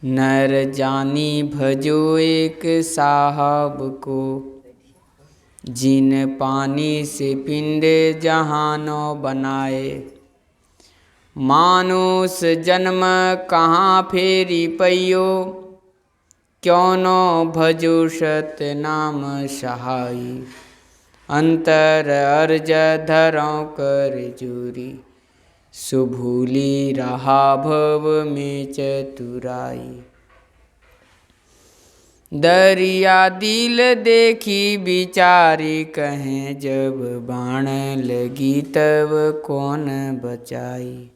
नर जानी भजो एक साहब को, जिन पानी से पिंड जहानो बनाए। मानुष जन्म कहाँ फेरी पैयो, क्यों नो भजो सत नाम सहाई। अंतर अर्ज धरों कर जोरी, सुभूली रहा भव में चतुराई। दरिया दिल देखी बिचारी कहें, जब बाण लगी तब कौन बचाई।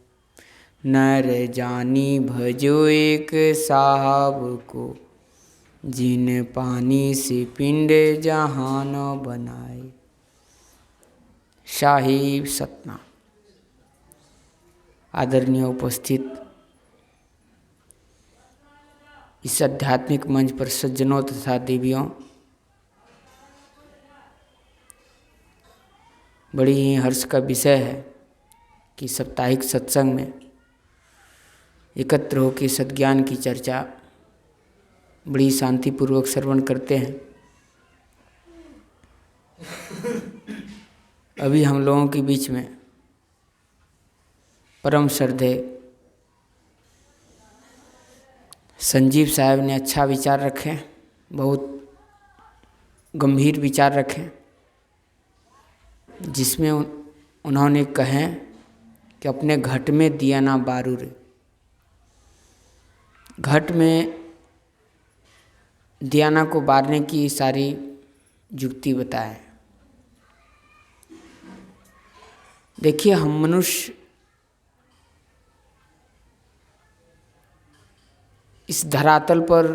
नर जानी भजो एक साहब को, जिन पानी से पिंड जहानो बनाए। शाही सतना। आदरणीय उपस्थित इस आध्यात्मिक मंच पर सज्जनों तथा देवियों, बड़ी ही हर्ष का विषय है कि साप्ताहिक सत्संग में एकत्र होकर सद्ज्ञान की चर्चा बड़ी शांतिपूर्वक श्रवण करते हैं। अभी हम लोगों के बीच में परम श्रद्धेय संजीव साहब ने अच्छा विचार रखे, बहुत गंभीर विचार रखे, जिसमें उन्होंने कहे कि अपने घट में दिया ना बारू रे। घट में दियाना को बारने की सारी युक्ति बताए। देखिए, हम मनुष्य इस धरातल पर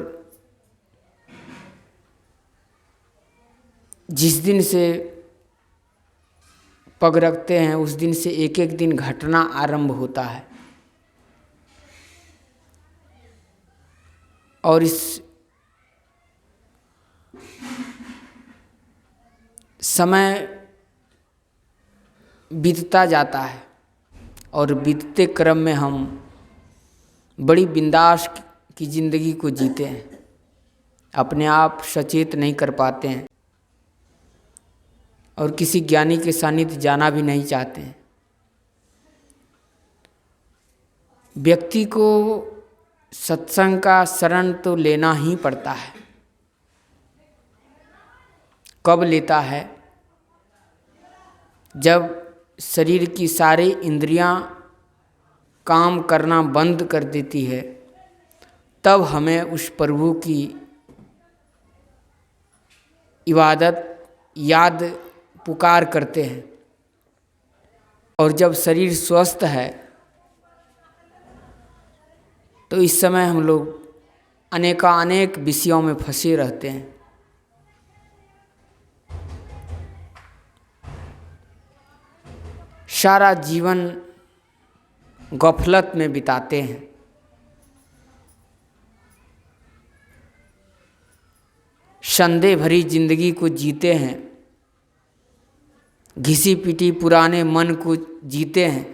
जिस दिन से पग रखते हैं, उस दिन से एक एक दिन घटना आरंभ होता है। और इस समय बीतता जाता है और बीतते क्रम में हम बड़ी बिंदास की जिंदगी को जीते हैं, अपने आप सचेत नहीं कर पाते हैं और किसी ज्ञानी के सानिध्य जाना भी नहीं चाहते हैं। व्यक्ति को सत्संग का शरण तो लेना ही पड़ता है। कब लेता है? जब शरीर की सारी इंद्रियां काम करना बंद कर देती है, तब हमें उस प्रभु की इबादत याद पुकार करते हैं। और जब शरीर स्वस्थ है तो इस समय हम लोग अनेक विषयों में फंसे रहते हैं। सारा जीवन गफलत में बिताते हैं। संदेह भरी जिंदगी को जीते हैं, घिसी पिटी पुराने मन को जीते हैं।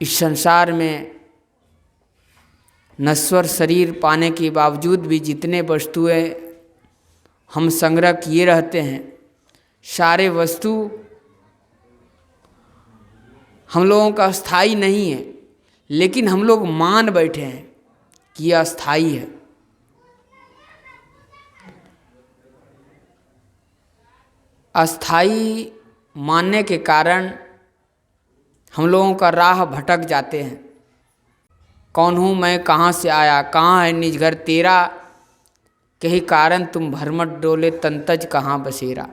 इस संसार में नश्वर शरीर पाने के बावजूद भी जितने वस्तुएं हम संग्रह किए रहते हैं, सारे वस्तु हम लोगों का स्थायी नहीं है, लेकिन हम लोग मान बैठे हैं कि यह अस्थाई है। अस्थाई मानने के कारण हम लोगों का राह भटक जाते हैं। कौन हूँ मैं, कहाँ से आया, कहाँ है निज घर तेरा, कहीं कारण तुम भरमट डोले तंतज कहाँ बसेरा।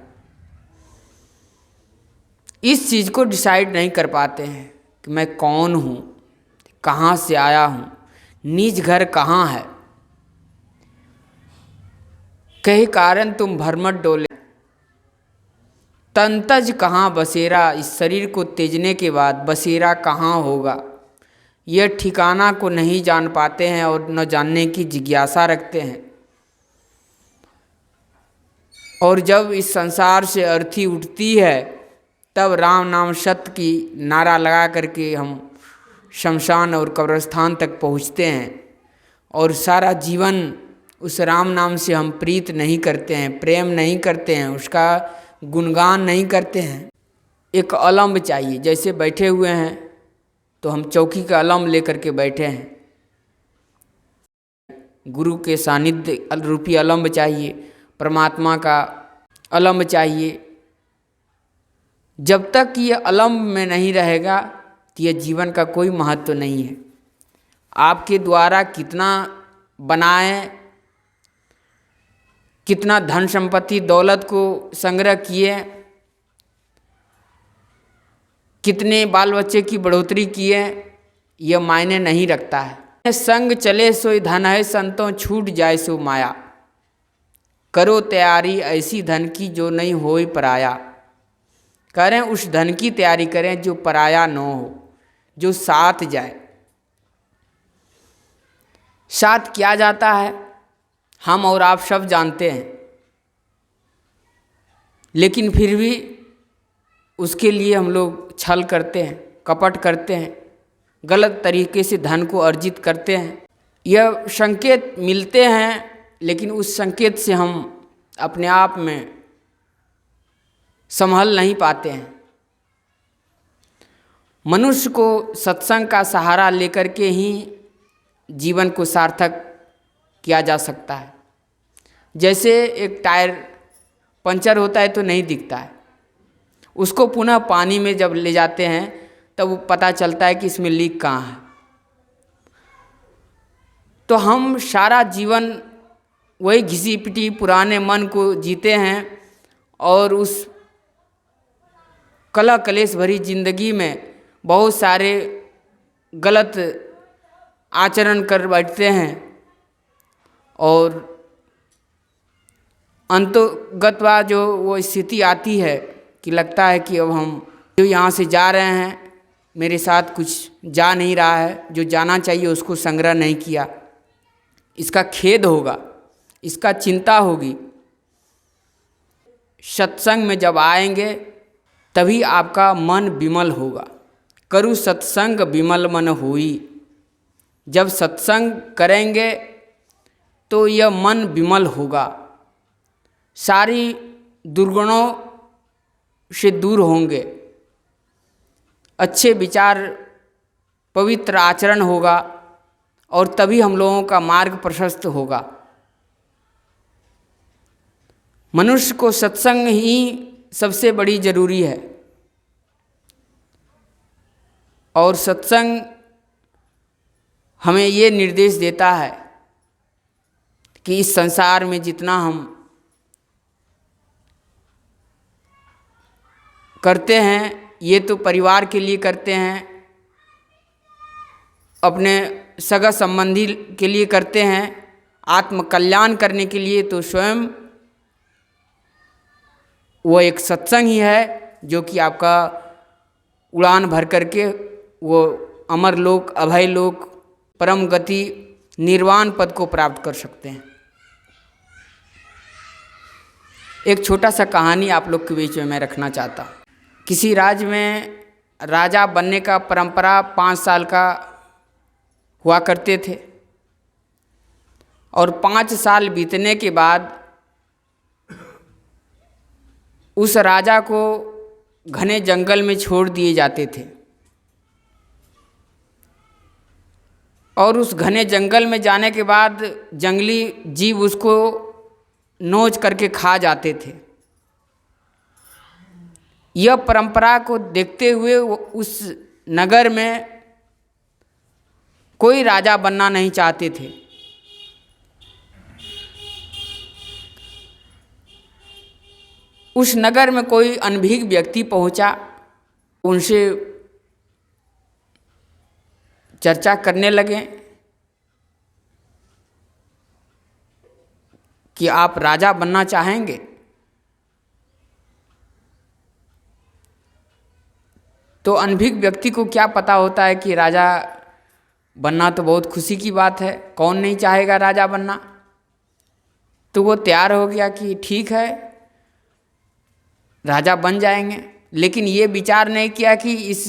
इस चीज़ को डिसाइड नहीं कर पाते हैं कि मैं कौन हूँ, कहाँ से आया हूँ, निज घर कहाँ है। कहीं कारण तुम भरमट डोले तंतज कहाँ बसेरा। इस शरीर को त्यजने के बाद बसेरा कहाँ होगा, यह ठिकाना को नहीं जान पाते हैं और न जानने की जिज्ञासा रखते हैं। और जब इस संसार से अर्थी उठती है तब राम नाम सत्य की नारा लगा करके हम शमशान और कब्रिस्तान तक पहुँचते हैं। और सारा जीवन उस राम नाम से हम प्रीत नहीं करते हैं, प्रेम नहीं करते हैं, उसका गुणगान नहीं करते हैं। एक अवलंब चाहिए। जैसे बैठे हुए हैं तो हम चौकी का अवलंब लेकर के बैठे हैं, गुरु के सानिध्य रूपी अवलंब चाहिए, परमात्मा का अवलंब चाहिए। जब तक ये अवलंब में नहीं रहेगा तो ये जीवन का कोई महत्व नहीं है। आपके द्वारा कितना बनाए, कितना धन संपत्ति दौलत को संग्रह किए, कितने बाल बच्चे की बढ़ोतरी किए, यह मायने नहीं रखता है। संग चले सोई धन है, संतों छूट जाए सो माया। करो तैयारी ऐसी धन की जो नहीं होए पराया। करें उस धन की तैयारी करें जो पराया न हो, जो साथ जाए। साथ क्या जाता है हम और आप सब जानते हैं, लेकिन फिर भी उसके लिए हम लोग छल करते हैं, कपट करते हैं, गलत तरीके से धन को अर्जित करते हैं। यह संकेत मिलते हैं, लेकिन उस संकेत से हम अपने आप में संभल नहीं पाते हैं। मनुष्य को सत्संग का सहारा लेकर के ही जीवन को सार्थक किया जा सकता है। जैसे एक टायर पंचर होता है तो नहीं दिखता है, उसको पुनः पानी में जब ले जाते हैं तब वो पता चलता है कि इसमें लीक कहाँ है। तो हम सारा जीवन वही घिसी पिटी पुराने मन को जीते हैं और उस कलह कलेश भरी जिंदगी में बहुत सारे गलत आचरण कर बैठते हैं और अंतोगतवा जो वो स्थिति आती है कि लगता है कि अब हम जो यहाँ से जा रहे हैं मेरे साथ कुछ जा नहीं रहा है, जो जाना चाहिए उसको संग्रह नहीं किया, इसका खेद होगा, इसका चिंता होगी। सत्संग में जब आएंगे तभी आपका मन विमल होगा। करु सत्संग विमल मन होई। जब सत्संग करेंगे तो यह मन विमल होगा, सारी दुर्गुणों से दूर होंगे, अच्छे विचार पवित्र आचरण होगा और तभी हम लोगों का मार्ग प्रशस्त होगा। मनुष्य को सत्संग ही सबसे बड़ी जरूरी है और सत्संग हमें ये निर्देश देता है कि इस संसार में जितना हम करते हैं ये तो परिवार के लिए करते हैं, अपने सगा संबंधी के लिए करते हैं, आत्म कल्याण करने के लिए तो स्वयं वो एक सत्संग ही है जो कि आपका उड़ान भर करके वो अमर लोक, अभय लोक, परम गति, निर्वाण पद को प्राप्त कर सकते हैं। एक छोटा सा कहानी आप लोग के बीच में मैं रखना चाहता हूँ। किसी राज्य में राजा बनने का परंपरा 5 साल का हुआ करते थे और 5 साल बीतने के बाद उस राजा को घने जंगल में छोड़ दिए जाते थे और उस घने जंगल में जाने के बाद जंगली जीव उसको नोच करके खा जाते थे। यह परंपरा को देखते हुए उस नगर में कोई राजा बनना नहीं चाहते थे। उस नगर में कोई अनभिज्ञ व्यक्ति पहुंचा, उनसे चर्चा करने लगे कि आप राजा बनना चाहेंगे? तो अनभिज्ञ व्यक्ति को क्या पता होता है कि राजा बनना तो बहुत खुशी की बात है, कौन नहीं चाहेगा राजा बनना। तो वो तैयार हो गया कि ठीक है राजा बन जाएंगे, लेकिन ये विचार नहीं किया कि इस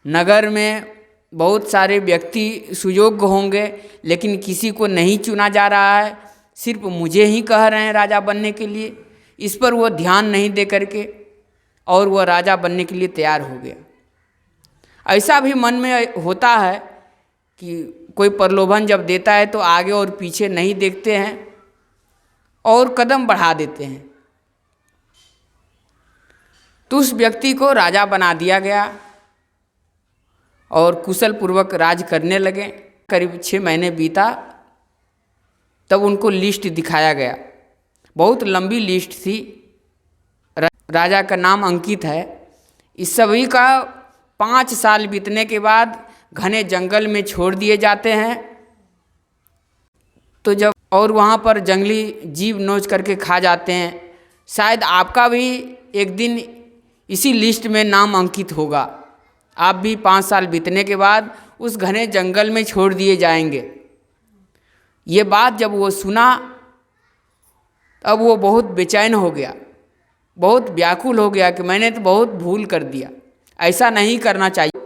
नगर में बहुत सारे व्यक्ति सुयोग्य होंगे, लेकिन किसी को नहीं चुना जा रहा है, सिर्फ मुझे ही कह रहे हैं राजा बनने के लिए। इस पर वो ध्यान नहीं दे करके और वह राजा बनने के लिए तैयार हो गया। ऐसा भी मन में होता है कि कोई प्रलोभन जब देता है तो आगे और पीछे नहीं देखते हैं और कदम बढ़ा देते हैं। तो उस व्यक्ति को राजा बना दिया गया और कुशल पूर्वक राज करने लगे। करीब 6 महीने बीता, तब उनको लिस्ट दिखाया गया। बहुत लंबी लिस्ट थी, राजा का नाम अंकित है। इस सभी का 5 साल बीतने के बाद घने जंगल में छोड़ दिए जाते हैं। तो जब और वहाँ पर जंगली जीव नोच करके खा जाते हैं। शायद आपका भी एक दिन इसी लिस्ट में नाम अंकित होगा। आप भी 5 साल बीतने के बाद उस घने जंगल में छोड़ दिए जाएंगे। ये बात जब वो सुना, तब वो बहुत बेचैन हो गया, बहुत व्याकुल हो गया कि मैंने तो बहुत भूल कर दिया, ऐसा नहीं करना चाहिए,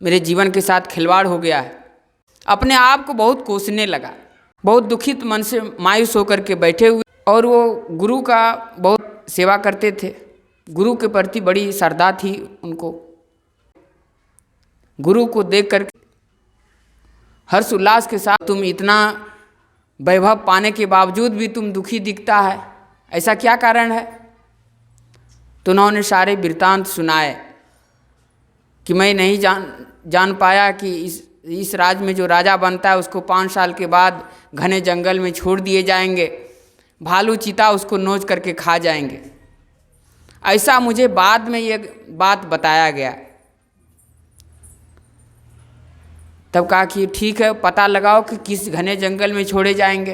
मेरे जीवन के साथ खिलवाड़ हो गया है। अपने आप को बहुत कोसने लगा, बहुत दुखित मन से मायूस होकर के बैठे हुए। और वो गुरु का बहुत सेवा करते थे, गुरु के प्रति बड़ी श्रद्धा थी उनको। गुरु को देख कर हर्ष उल्लास के साथ, तुम इतना वैभव पाने के बावजूद भी तुम दुखी दिखता है, ऐसा क्या कारण है? तो उन्होंने सारे वृत्तांत सुनाए कि मैं नहीं जान पाया कि इस राज्य में जो राजा बनता है उसको 5 साल के बाद घने जंगल में छोड़ दिए जाएंगे, भालू चीता उसको नोच करके खा जाएंगे। ऐसा मुझे बाद में ये बात बताया गया। तब कहा कि ठीक है, पता लगाओ कि किस घने जंगल में छोड़े जाएंगे।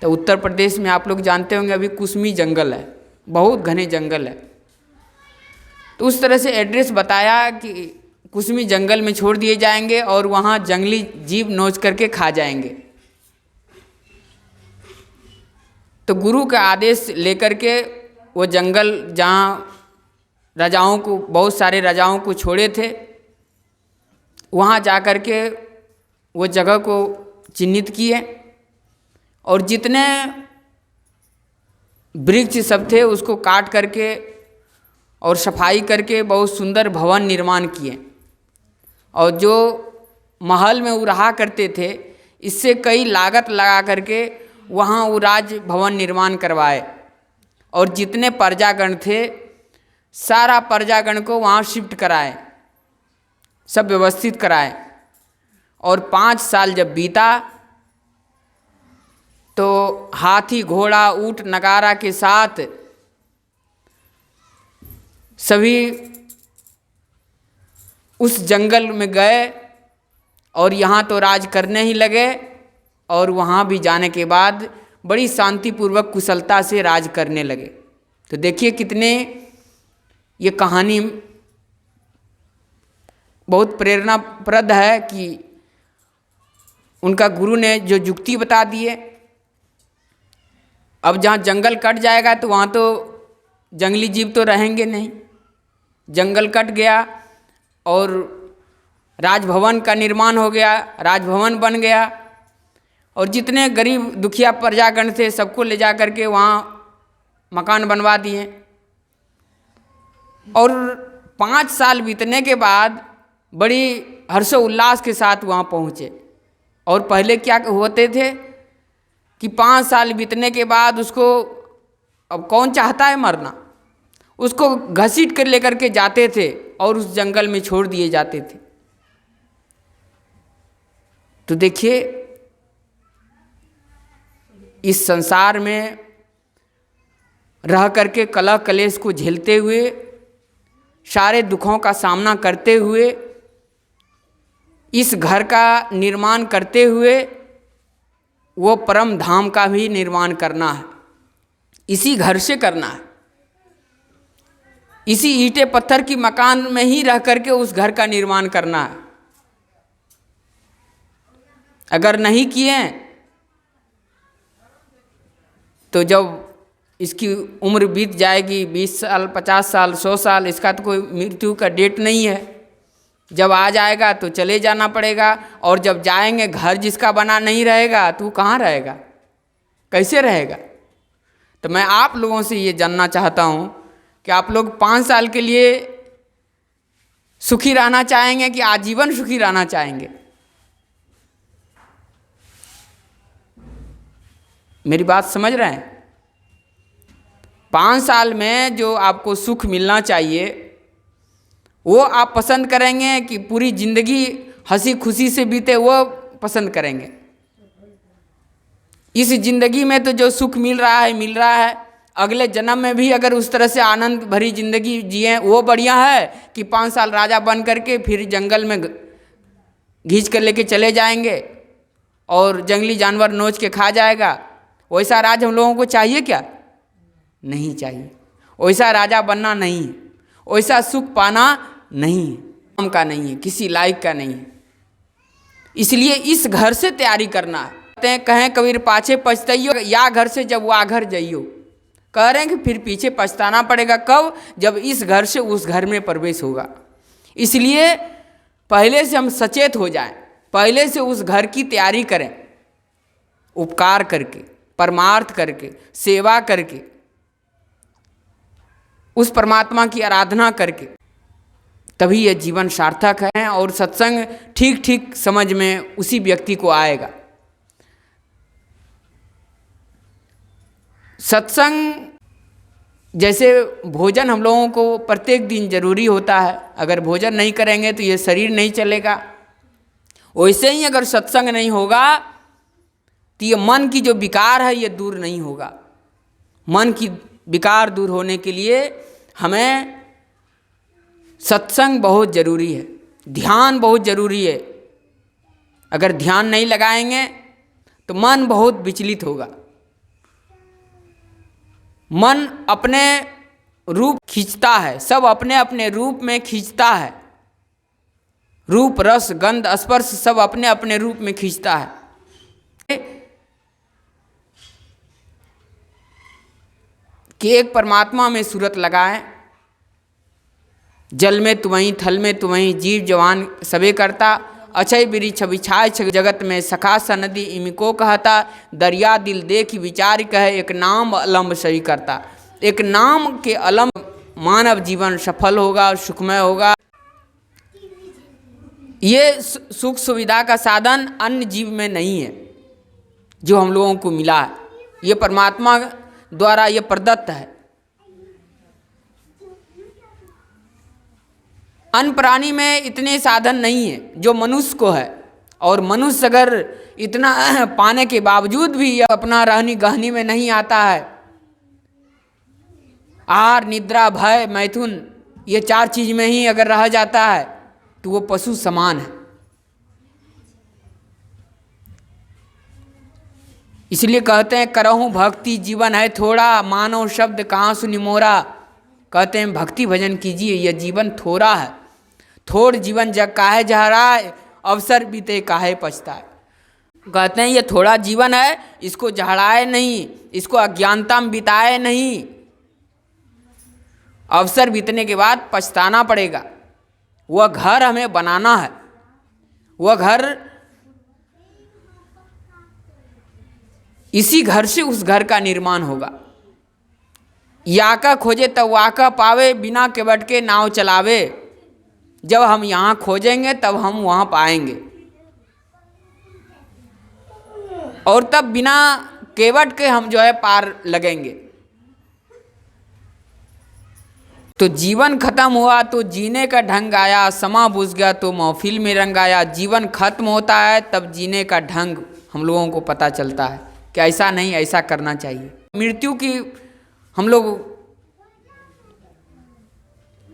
तो उत्तर प्रदेश में आप लोग जानते होंगे अभी कुसमी जंगल है, बहुत घने जंगल है। तो उस तरह से एड्रेस बताया कि कुसमी जंगल में छोड़ दिए जाएंगे और वहाँ जंगली जीव नोच करके खा जाएंगे। तो गुरु का आदेश लेकर के वो जंगल जहाँ राजाओं को, बहुत सारे राजाओं को छोड़े थे, वहाँ जा कर के वो जगह को चिन्हित किए और जितने वृक्ष सब थे उसको काट करके और सफाई करके बहुत सुंदर भवन निर्माण किए। और जो महल में वो रहा करते थे, इससे कई लागत लगा करके वहाँ वो राज भवन निर्माण करवाए और जितने प्रजागण थे सारा प्रजागण को वहाँ शिफ्ट कराए, सब व्यवस्थित कराए। और 5 साल जब बीता तो हाथी, घोड़ा, ऊंट, नगारा के साथ सभी उस जंगल में गए और यहाँ तो राज करने ही लगे। और वहाँ भी जाने के बाद बड़ी शांतिपूर्वक कुशलता से राज करने लगे। तो देखिए कितने ये कहानी बहुत प्रेरणाप्रद है कि उनका गुरु ने जो युक्ति बता दिए। अब जहाँ जंगल कट जाएगा तो वहाँ तो जंगली जीव तो रहेंगे नहीं। जंगल कट गया और राजभवन का निर्माण हो गया, राजभवन बन गया और जितने गरीब दुखिया प्रजागण थे सबको ले जा करके वहाँ मकान बनवा दिए। और 5 साल बीतने के बाद बड़ी हर्षोल्लास के साथ वहाँ पहुँचे। और पहले क्या होते थे कि 5 साल बीतने के बाद उसको, अब कौन चाहता है मरना, उसको घसीट कर लेकर के जाते थे और उस जंगल में छोड़ दिए जाते थे। तो देखिए इस संसार में रह करके कलह कलेश को झेलते हुए, सारे दुखों का सामना करते हुए, इस घर का निर्माण करते हुए वो परम धाम का भी निर्माण करना है। इसी घर से करना है, इसी ईंटे पत्थर की मकान में ही रह करके उस घर का निर्माण करना है। अगर नहीं किए तो जब इसकी उम्र बीत जाएगी 20 साल, 50 साल, 100 साल, इसका तो कोई मृत्यु का डेट नहीं है। जब आ जाएगा तो चले जाना पड़ेगा, और जब जाएंगे घर जिसका बना नहीं रहेगा तो कहाँ रहेगा, कैसे रहेगा। तो मैं आप लोगों से ये जानना चाहता हूँ कि आप लोग 5 साल के लिए सुखी रहना चाहेंगे कि आजीवन सुखी रहना चाहेंगे? मेरी बात समझ रहे हैं? 5 साल में जो आपको सुख मिलना चाहिए वो आप पसंद करेंगे कि पूरी जिंदगी हंसी खुशी से बीते, वो पसंद करेंगे? इस जिंदगी में तो जो सुख मिल रहा है, अगले जन्म में भी अगर उस तरह से आनंद भरी जिंदगी जिए वो बढ़िया है कि 5 साल राजा बन करके फिर जंगल में घींच कर लेके चले जाएंगे और जंगली जानवर नोच के खा जाएगा। वैसा राज हम लोगों को चाहिए क्या? नहीं चाहिए। वैसा राजा बनना नहीं है, वैसा सुख पाना नहीं है, काम का नहीं है, किसी लायक का नहीं है। इसलिए इस घर से तैयारी करना है। कहें कबीर पाछे पछताइयो, या घर से जब वो घर जाइयो। कह रहे हैं कि फिर पीछे पछताना पड़ेगा। कब? जब इस घर से उस घर में प्रवेश होगा। इसलिए पहले से हम सचेत हो जाएं, पहले से उस घर की तैयारी करें, उपकार करके, परमार्थ करके, सेवा करके, उस परमात्मा की आराधना करके, तभी यह जीवन सार्थक है और सत्संग ठीक ठीक समझ में उसी व्यक्ति को आएगा। सत्संग जैसे भोजन हम लोगों को प्रत्येक दिन जरूरी होता है, अगर भोजन नहीं करेंगे तो ये शरीर नहीं चलेगा। वैसे ही अगर सत्संग नहीं होगा तो ये मन की जो विकार है ये दूर नहीं होगा। मन की विकार दूर होने के लिए हमें सत्संग बहुत जरूरी है, ध्यान बहुत जरूरी है। अगर ध्यान नहीं लगाएंगे तो मन बहुत विचलित होगा। मन अपने रूप खींचता है, सब अपने अपने रूप में खींचता है। रूप, रस, गंध, स्पर्श सब अपने अपने रूप में खींचता है। कि एक परमात्मा में सूरत लगाएं। जल में तुम्हीं, थल में तुम्हीं, जीव जवान सबे करता। अछय वृक्ष बिछाय जगत में, सखा सनदी इमिको कहता। दरिया दिल देख विचार कहे, एक नाम अलम्ब सही करता। एक नाम के अलम्ब मानव जीवन सफल होगा, सुखमय होगा। ये सुख सुविधा का साधन अन्य जीव में नहीं है जो हम लोगों को मिला है, ये परमात्मा द्वारा ये प्रदत्त है। अन्य प्राणी में इतने साधन नहीं है जो मनुष्य को है, और मनुष्य अगर इतना पाने के बावजूद भी अपना रहनी गहनी में नहीं आता है, आहार, निद्रा, भय, मैथुन, ये 4 चीज में ही अगर रह जाता है तो वो पशु समान है। इसलिए कहते हैं करहूँ भक्ति जीवन है थोड़ा, मानव शब्द कहाँ सुनि मोरा। कहते हैं भक्ति भजन कीजिए, यह जीवन थोड़ा है। थोड़ जीवन जग काहे जहराए, अवसर बीते काहे पछताए। कहते हैं ये थोड़ा जीवन है, इसको जहराए नहीं, इसको अज्ञानता में बिताए नहीं, अवसर बीतने के बाद पछताना पड़ेगा। वह घर हमें बनाना है, वह घर, इसी घर से उस घर का निर्माण होगा। याका खोजे तब वाका पावे, बिना केवट के नाव चलावे। जब हम यहाँ खोजेंगे तब हम वहाँ पाएंगे, और तब बिना केवट के हम जो है पार लगेंगे। तो जीवन खत्म हुआ तो जीने का ढंग आया, समा बुझ गया तो महफिल में रंग आया। जीवन खत्म होता है तब जीने का ढंग हम लोगों को पता चलता है कि ऐसा नहीं, ऐसा करना चाहिए। मृत्यु की हम लोग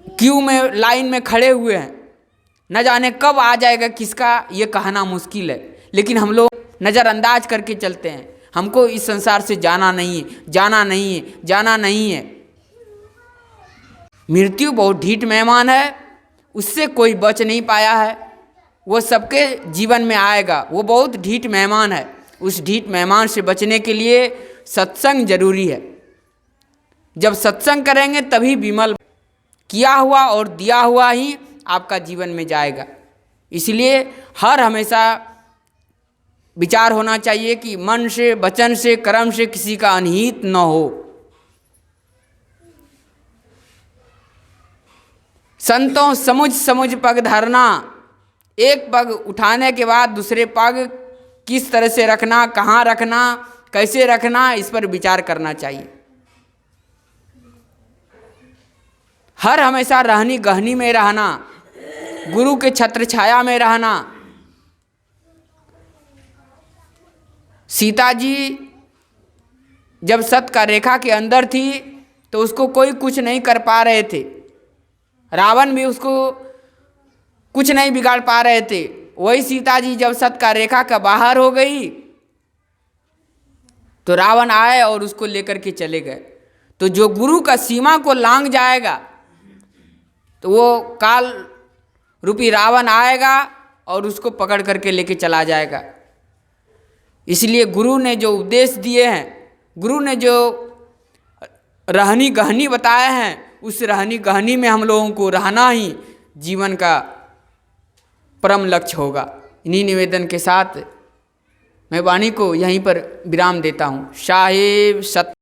क्यू में, लाइन में खड़े हुए हैं, न जाने कब आ जाएगा किसका ये कहना मुश्किल है, लेकिन हम लोग नज़रअंदाज करके चलते हैं। हमको इस संसार से जाना नहीं है, जाना नहीं है, जाना नहीं है। मृत्यु बहुत ढीठ मेहमान है, उससे कोई बच नहीं पाया है, वो सबके जीवन में आएगा। वो बहुत ढीठ मेहमान है, उस ढीठ मेहमान से बचने के लिए सत्संग जरूरी है। जब सत्संग करेंगे तभी विमल, किया हुआ और दिया हुआ ही आपका जीवन में जाएगा। इसलिए हर हमेशा विचार होना चाहिए कि मन से, वचन से, कर्म से किसी का अनहित न हो। संतों समुझ समुझ पग धरना, एक पग उठाने के बाद दूसरे पग किस तरह से रखना, कहाँ रखना, कैसे रखना, इस पर विचार करना चाहिए। हर हमेशा रहनी गहनी में रहना, गुरु के छत्र छाया में रहना। सीता जी जब सत का रेखा के अंदर थी तो उसको कोई कुछ नहीं कर पा रहे थे, रावण भी उसको कुछ नहीं बिगाड़ पा रहे थे। वही सीता जी जब सत का रेखा का बाहर हो गई तो रावण आए और उसको लेकर के चले गए। तो जो गुरु का सीमा को लांघ जाएगा तो वो काल रूपी रावण आएगा और उसको पकड़ करके लेके चला जाएगा। इसलिए गुरु ने जो उपदेश दिए हैं, गुरु ने जो रहनी गहनी बताए हैं, उस रहनी गहनी में हम लोगों को रहना ही जीवन का परम लक्ष्य होगा। इन्हीं निवेदन के साथ मैं वाणी को यहीं पर विराम देता हूँ। साहेब सत।